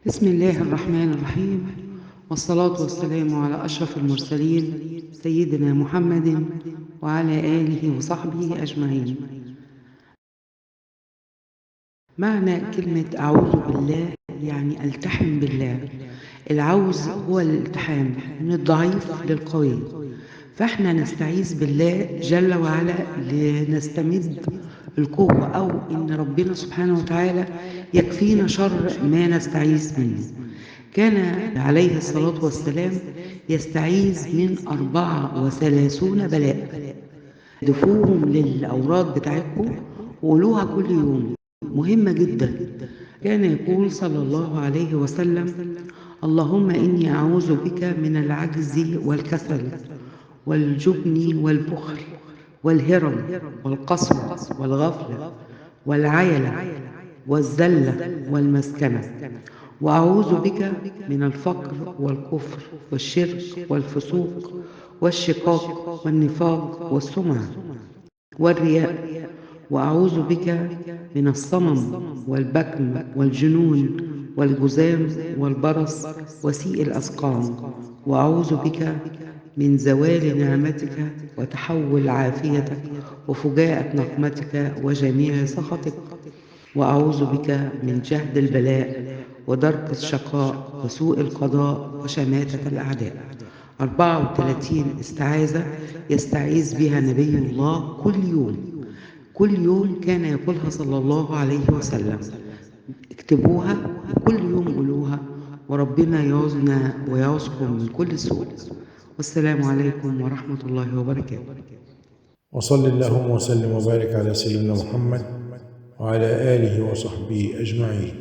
بسم الله الرحمن الرحيم، والصلاة والسلام على أشرف المرسلين سيدنا محمد وعلى آله وصحبه أجمعين. معنى كلمة أعوذ بالله يعني ألتحم بالله. العوز هو الالتحام من الضعيف للقوي، فإحنا نستعيذ بالله جل وعلا لنستمد القوة، أو إن ربنا سبحانه وتعالى يكفينا شر ما نستعيذ منه. كان عليه الصلاة والسلام يستعيذ من 34 بلاء. ضيفوهم للأوراد بتاعتكم وقولوها كل يوم، مهمة جدا. كان يقول صلى الله عليه وسلم: اللهم إني أعوذ بك من العجز والكسل والجبن والبخل والهرم والقسوة والغفلة والعيلة والذلة والمسكنة، وأعوذ بك من الفقر والكفر والشرك والفسوق والشقاق والنفاق والسمعة والرياء، وأعوذ بك من الصمم والبكم والجنون والجذام والبرص وسيء الأسقام، وأعوذ بك من زوال نعمتك وتحول عافيتك وفجاءة نقمتك وجميع سخطك، وأعوذ بك من جهد البلاء ودرك الشقاء وسوء القضاء وشماتة الأعداء. 34 استعاذة يستعيذ بها نبي الله كل يوم. كل يوم كان يقولها صلى الله عليه وسلم. اكتبوها كل يوم قولوها، وربنا يعوذنا ويعوذكم من كل سوء. والسلام عليكم ورحمة الله وبركاته. وصل اللهم وسلم وبارك على سيدنا محمد وعلى آله وصحبه أجمعين.